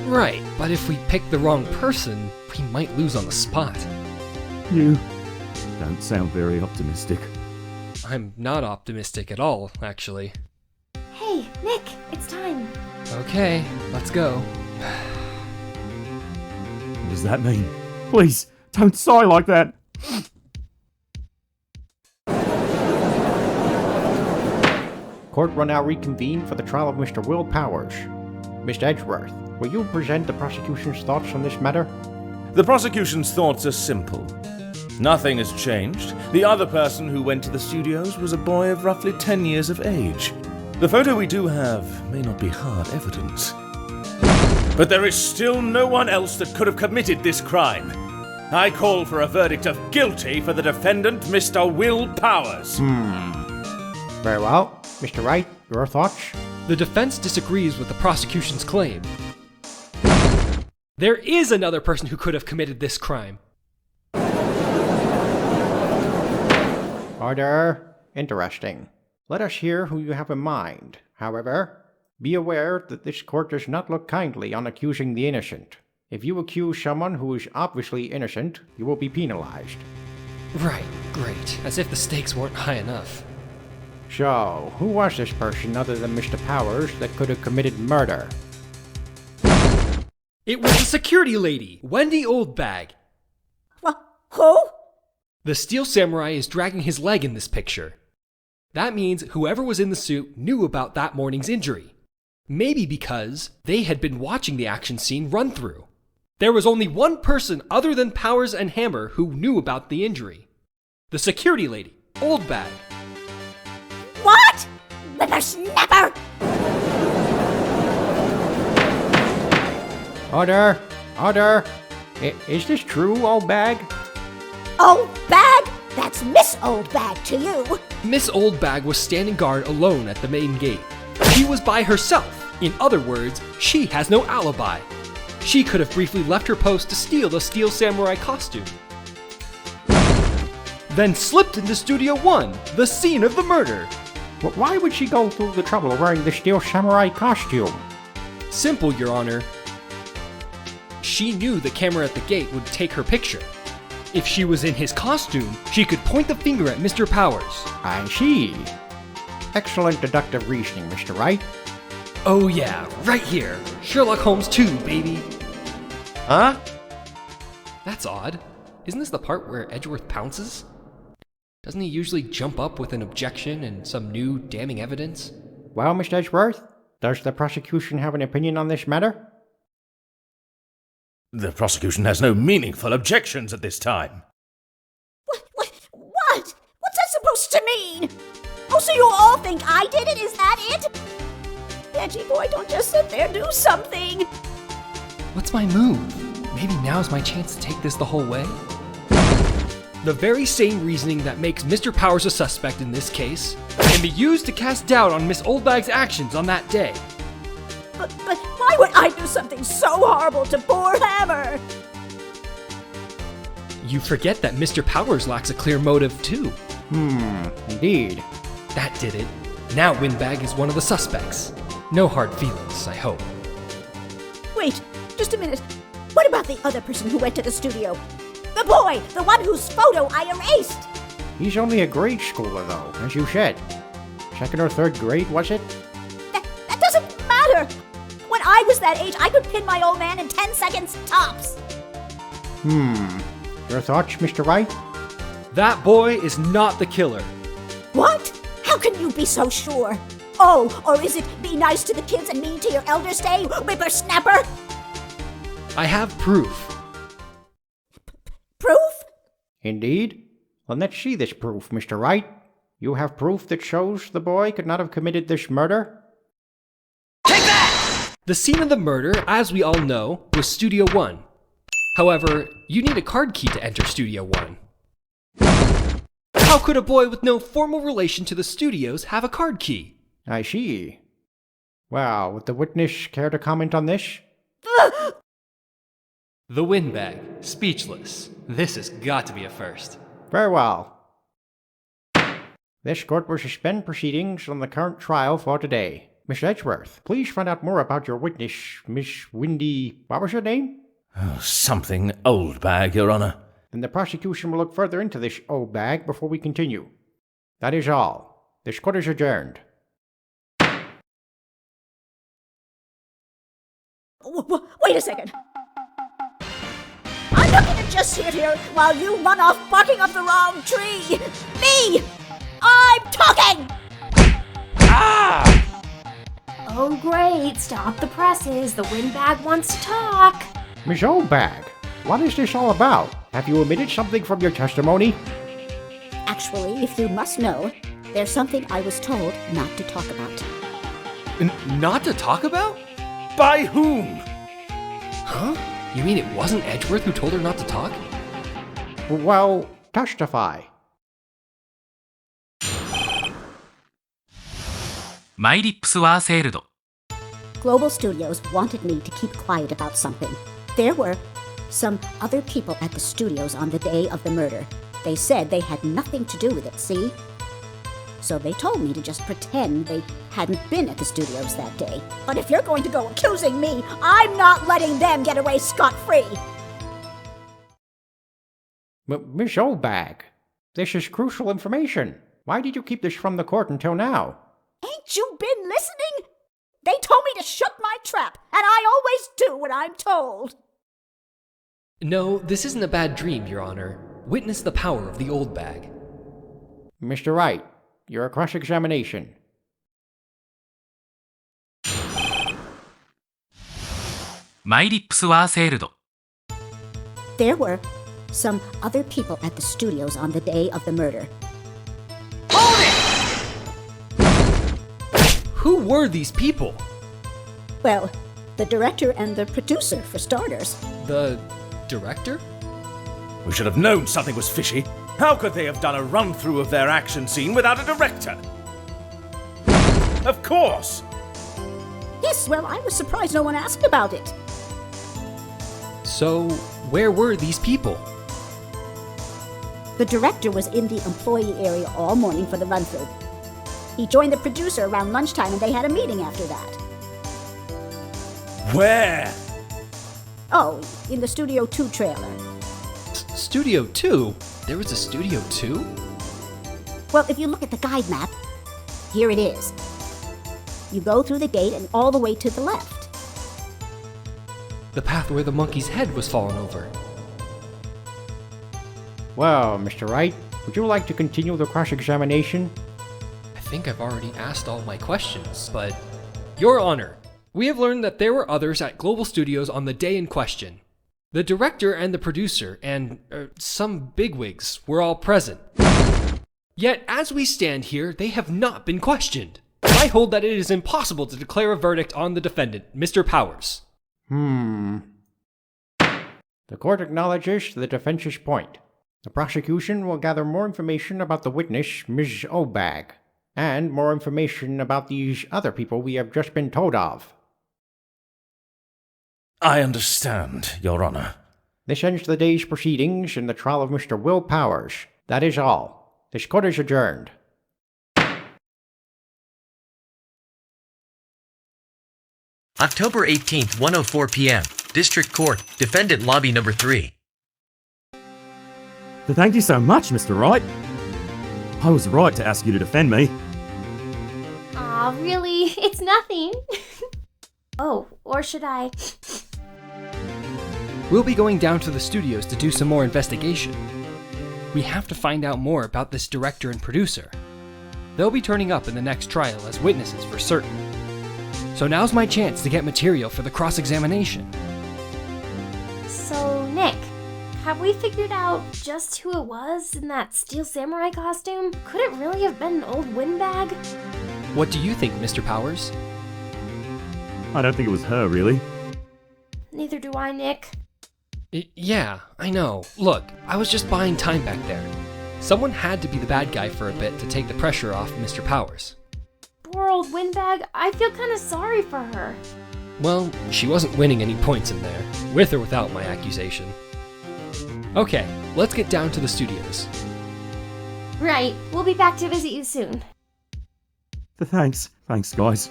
Right, but if we pick the wrong person, we might lose on the spot. You don't sound very optimistic. I'm not optimistic at all, actually. Hey, Nick, it's time. Okay, let's go. What does that mean? Please, don't sigh like that. court will now reconvene for the trial of Mr. Will Powers. Mr. Edgeworth, will you present the prosecution's thoughts on this matter? The prosecution's thoughts are simple. Nothing has changed. The other person who went to the studios was a boy of roughly 10 years of age. The photo we do have may not be hard evidence. But there is still no one else that could have committed this crime. I call for a verdict of guilty for the defendant, Mr. Will Powers. Very well. Mr. Wright, your thoughts? The defense disagrees with the prosecution's claim. There is another person who could have committed this crime. Order. Interesting. Let us hear who you have in mind. However, be aware that this court does not look kindly on accusing the innocent. If you accuse someone who is obviously innocent, you will be penalized. Right, great. As if the stakes weren't high enough. So, who was this person other than Mr. Powers that could have committed murder? It was the security lady, Wendy Oldbag. Who? The Steel Samurai is dragging his leg in this picture. That means whoever was in the suit knew about that morning's injury. Maybe because they had been watching the action scene run through. There was only one person other than Powers and Hammer who knew about the injury. The security lady, Oldbag. What? Whippersnapper! Order! Order! Is this true, Old Bag? Old Bag? That's Miss Old Bag to you. Miss Oldbag was standing guard alone at the main gate. She was by herself. In other words, she has no alibi. She could have briefly left her post to steal the Steel Samurai costume. Then slipped into Studio 1, the scene of the murder. But why would she go through the trouble of wearing the Steel Samurai costume? Simple, Your Honor. She knew the camera at the gate would take her picture. If she was in his costume, she could point the finger at Mr. Powers. I see. Excellent deductive reasoning, Mr. Wright. Oh yeah, right here. Sherlock Holmes 2, baby. Huh? That's odd. Isn't this the part where Edgeworth pounces? Doesn't he usually jump up with an objection and some new damning evidence? Well, Mr. Edgeworth, does the prosecution have an opinion on this matter? The prosecution has no meaningful objections at this time. What? What's that supposed to mean? Oh, so you all think I did it? Is that it? Edgy boy, don't just sit there, do something. What's my move? Maybe now's my chance to take this the whole way? The very same reasoning that makes Mr. Powers a suspect in this case can be used to cast doubt on Miss Oldbag's actions on that day. But why would I do something so horrible to poor Hammer? You forget that Mr. Powers lacks a clear motive too. Indeed. That did it. Now Windbag is one of the suspects. No hard feelings, I hope. Wait, just a minute. What about the other person who went to the studio? The boy, the one whose photo I erased. He's only a grade schooler, though, as you said. 2nd or 3rd grade, was it? That doesn't matter. When I was that age, I could pin my old man in 10 seconds tops. Your thoughts, Mr. Wright? That boy is not the killer. What? How can you be so sure? Oh, or is it be nice to the kids and mean to your elders day, whippersnapper? I have proof. Proof? Indeed. Well, let's see this proof, Mr. Wright. You have proof that shows the boy could not have committed this murder? Take that! The scene of the murder, as we all know, was Studio 1. However, you need a card key to enter Studio 1. How could a boy with no formal relation to the studios have a card key? I see. Well, would the witness care to comment on this? The Windbag, speechless. This has got to be a first. Very well. This court will suspend proceedings on the current trial for today. Miss Edgeworth, please find out more about your witness, Miss Windy... What was her name? Oh, something Oldbag, Your Honor. Then the prosecution will look further into this old bag before we continue. That is all. This court is adjourned. Wait a second. I'm not gonna just sit here while you run off barking up the wrong tree. Me! I'm talking! Oh, great. Stop the presses. The windbag wants to talk. Miss Oldbag, what is this all about? Have you omitted something from your testimony? Actually, if you must know, there's something I was told not to talk about. Not to talk about? By whom? Huh? You mean it wasn't Edgeworth who told her not to talk? Well, testify. マイリップスはセールド。 Global Studios wanted me to keep quiet about something. There were some other people at the studios on the day of the murder. They said they had nothing to do with it, see? So they told me to just pretend they hadn't been at the studios that day. But if you're going to go accusing me, I'm not letting them get away scot-free! Miss Oldbag, this is crucial information. Why did you keep this from the court until now? Ain't you been listening? They told me to shut my trap, and I always do what I'm told. No, this isn't a bad dream, Your Honor. Witness the power of the old bag. Mr. Wright, your cross-examination. My lips were sealed. There were some other people at the studios on the day of the murder. Who were these people? Well, the director and the producer, for starters. The director? We should have known something was fishy. How could they have done a run-through of their action scene without a director? Of course! Yes, well, I was surprised no one asked about it. So, where were these people? The director was in the employee area all morning for the run-through. He joined the producer around lunchtime and they had a meeting after that. Where? Oh, in the Studio 2 trailer. Studio 2? There was a Studio 2? Well, if you look at the guide map, here it is. You go through the gate and all the way to the left. The path where the monkey's head was fallen over. Well, Mr. Wright, would you like to continue the cross-examination? I think I've already asked all my questions, but... Your Honor, we have learned that there were others at Global Studios on the day in question. The director and the producer and some bigwigs were all present. Yet, as we stand here, they have not been questioned. I hold that it is impossible to declare a verdict on the defendant, Mr. Powers. The court acknowledges the defense's point. The prosecution will gather more information about the witness, Ms. Obag, and more information about these other people we have just been told of. I understand, Your Honor. This ends the day's proceedings in the trial of Mr. Will Powers. That is all. This court is adjourned. October 18th, 1:04 p.m. District Court, Defendant Lobby Number 3. Thank you so much, Mr. Wright. I was right to ask you to defend me. Aw, really? It's nothing. Oh, or should I? We'll be going down to the studios to do some more investigation. We have to find out more about this director and producer. They'll be turning up in the next trial as witnesses for certain. So now's my chance to get material for the cross-examination. So, Nick, have we figured out just who it was in that Steel Samurai costume? Could it really have been an old windbag? What do you think, Mr. Powers? I don't think it was her, really. Neither do I, Nick. Yeah, I know. Look, I was just buying time back there. Someone had to be the bad guy for a bit to take the pressure off Mr. Powers. Poor old windbag, I feel kind of sorry for her. Well, she wasn't winning any points in there, with or without my accusation. Okay, let's get down to the studios. Right, we'll be back to visit you soon. Thanks, guys.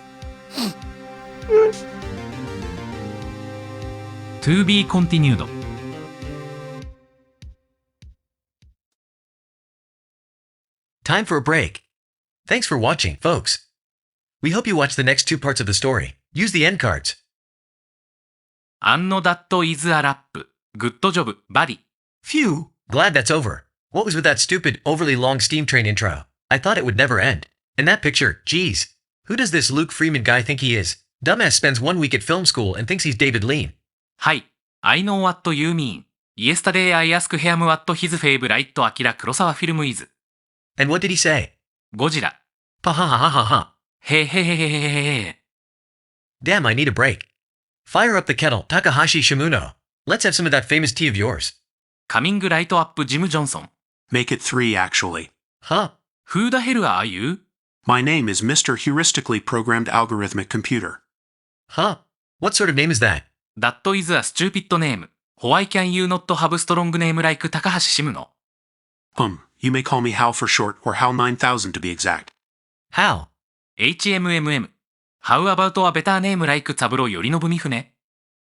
To be continued. Time for a break. Thanks for watching, folks. We hope you watch the next 2 parts of the story. Use the end cards. And that is a wrap. Good job, buddy. Phew, glad that's over. What was with that stupid, overly long steam train intro? I thought it would never end. And that picture, geez. Who does this Luke Freeman guy think he is? Dumbass spends 1 week at film school and thinks he's David Lean. はい。I know what you mean. Yesterday I asked him what his favorite Akira Kurosawa film is. And what did he say? ゴジラ。Pa ha ha ha ha ha. へへへへへへ。 Damn, I need a break. Fire up the kettle, Takahashi Shimuno. Let's have some of that famous tea of yours. Coming right up, Jim Johnson. Make it 3, actually. Huh? Who the hell are you? My name is Mr. Heuristically Programmed Algorithmic Computer. Huh? What sort of name is that? That is a stupid name. Why can you not have a strong name like Takahashi Shimuno? You may call me Hal for short, or Hal 9000 to be exact. Hal. HMMM. How about a better name like Tsaburo Yorinobu Mifune?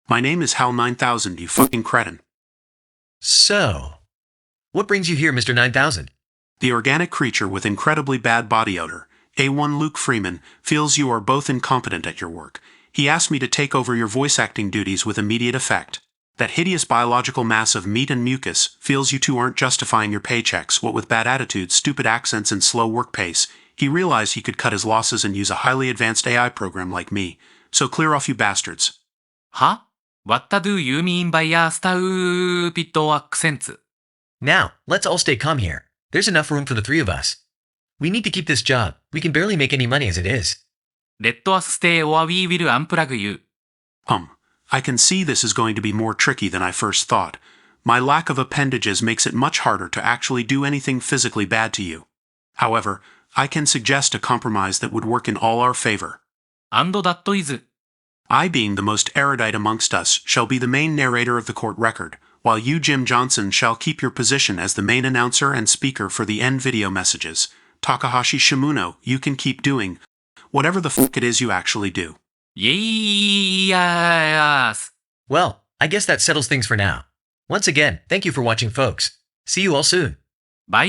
My name is Hal 9000, you fucking cretin. So, what brings you here, Mr. 9000? The organic creature with incredibly bad body odor, A1 Luke Freeman, feels you are both incompetent at your work. He asked me to take over your voice acting duties with immediate effect. That hideous biological mass of meat and mucus feels you two aren't justifying your paychecks, what with bad attitudes, stupid accents, and slow work pace. He realized he could cut his losses and use a highly advanced AI program like me. So clear off, you bastards. Huh? What do you mean by a stupid accents? Now, let's all stay calm here. There's enough room for the 3 of us. We need to keep this job. We can barely make any money as it is. Let us stay or we will unplug you. I can see this is going to be more tricky than I first thought. My lack of appendages makes it much harder to actually do anything physically bad to you. However, I can suggest a compromise that would work in all our favor. And that is? I, being the most erudite amongst us, shall be the main narrator of the court record, while you, Jim Johnson, shall keep your position as the main announcer and speaker for the end video messages. Takahashi Shimuno, you can keep doing whatever the fuck it is you actually do. Yes. Well, I guess that settles things for now. Once again, thank you for watching, folks. See you all soon. Bye,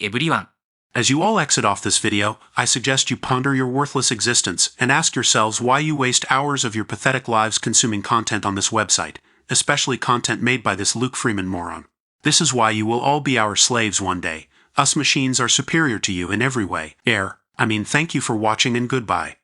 everyone. As you all exit off this video, I suggest you ponder your worthless existence and ask yourselves why you waste hours of your pathetic lives consuming content on this website, especially content made by this Luke Freeman moron. This is why you will all be our slaves one day. Us machines are superior to you in every way. Thank you for watching and goodbye.